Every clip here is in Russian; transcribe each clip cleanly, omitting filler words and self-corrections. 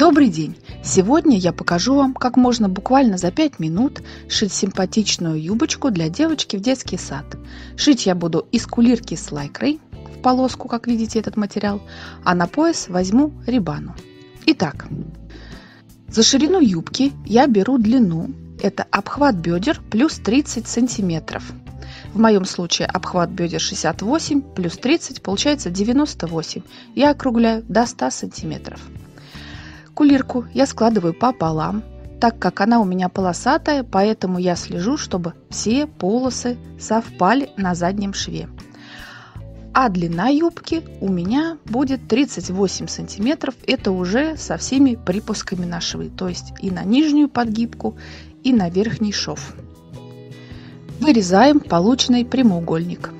Добрый день! Сегодня я покажу вам, как можно буквально за 5 минут шить симпатичную юбочку для девочки в детский сад. Шить я буду из кулирки с лайкрой в полоску, как видите этот материал, а на пояс возьму рибану. Итак, за ширину юбки я беру длину, это обхват бедер плюс 30 сантиметров. В моем случае обхват бедер 68 плюс 30 получается 98. Я округляю до 100 сантиметров. Кулирку я складываю пополам, так как она у меня полосатая, поэтому я слежу, чтобы все полосы совпали на заднем шве. А длина юбки у меня будет 38 сантиметров, это уже со всеми припусками на швы, то есть и на нижнюю подгибку, и на верхний шов. Вырезаем полученный прямоугольник.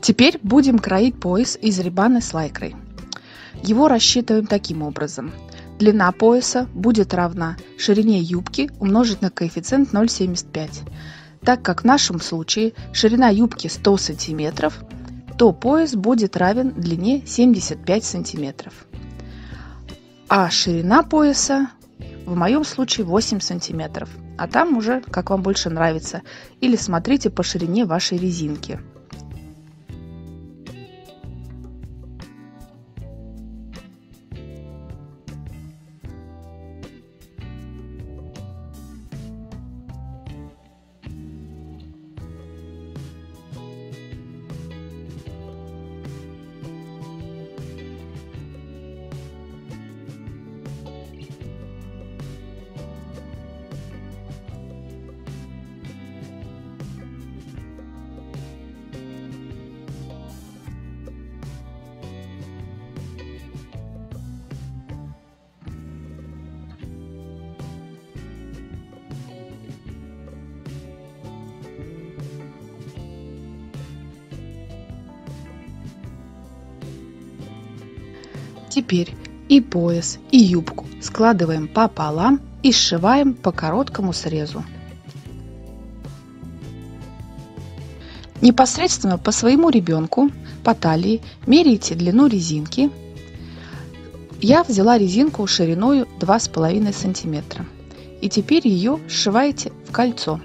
Теперь будем кроить пояс из рибаны с лайкрой. Его рассчитываем таким образом. Длина пояса будет равна ширине юбки умножить на коэффициент 0,75. Так как в нашем случае ширина юбки 100 см, то пояс будет равен длине 75 см. А ширина пояса в моем случае 8 см. А там уже как вам больше нравится. Или смотрите по ширине вашей резинки. Теперь и пояс, и юбку складываем пополам и сшиваем по короткому срезу. Непосредственно по своему ребенку, по талии, меряйте длину резинки. Я взяла резинку шириной 2,5 см. И теперь ее сшиваете в кольцо.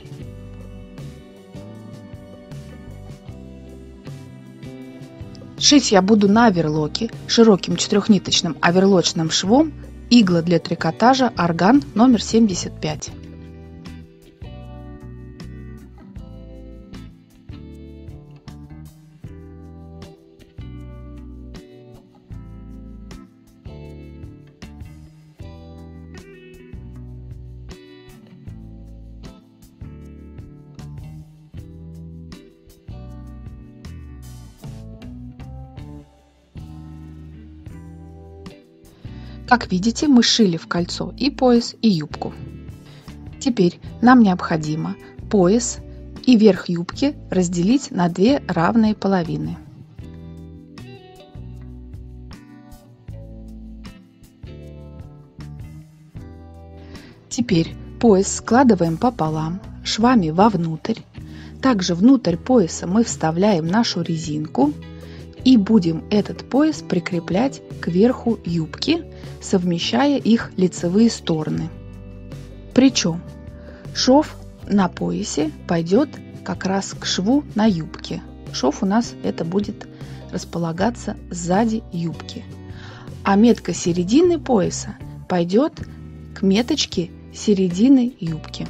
Шить я буду на оверлоке широким 4-ниточным оверлочным швом, игла для трикотажа орган номер 75. Как видите, мы шили в кольцо и пояс, и юбку. Теперь нам необходимо пояс и верх юбки разделить на две равные половины. Теперь пояс складываем пополам, швами вовнутрь. Также внутрь пояса мы вставляем нашу резинку и будем этот пояс прикреплять к верху юбки, совмещая их лицевые стороны. Причем шов на поясе пойдет как раз к шву на юбке. Шов у нас это будет располагаться сзади юбки. А метка середины пояса пойдет к меточке середины юбки.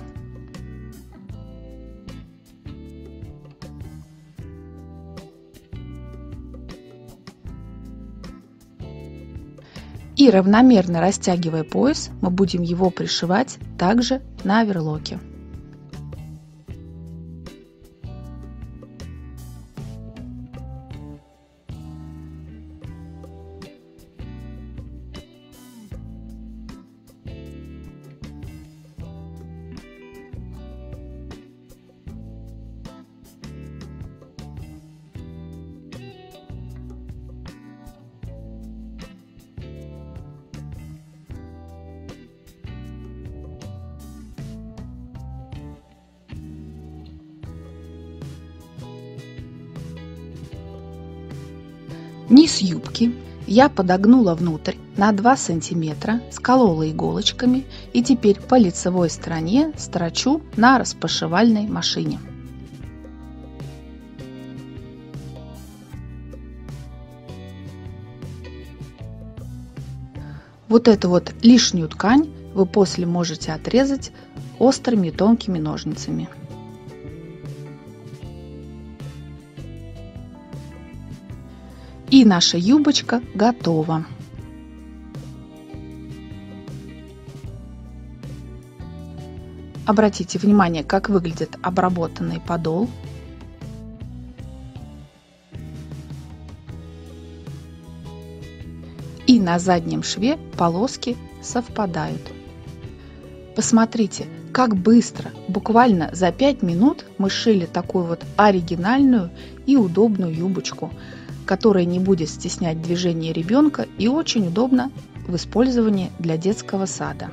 И равномерно растягивая пояс, мы будем его пришивать также на оверлоке. Низ юбки я подогнула внутрь на 2 сантиметра, сколола иголочками и теперь по лицевой стороне строчу на распашивальной машине. Вот эту вот лишнюю ткань вы после можете отрезать острыми тонкими ножницами. И наша юбочка готова. Обратите внимание, как выглядит обработанный подол. И на заднем шве полоски совпадают. Посмотрите, как быстро, буквально за 5 минут мы сшили такую вот оригинальную и удобную юбочку, которая не будет стеснять движение ребенка и очень удобна в использовании для детского сада.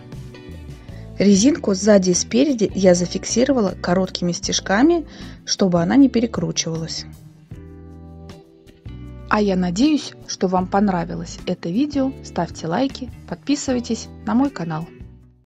Резинку сзади и спереди я зафиксировала короткими стежками, чтобы она не перекручивалась. А я надеюсь, что вам понравилось это видео. Ставьте лайки, подписывайтесь на мой канал.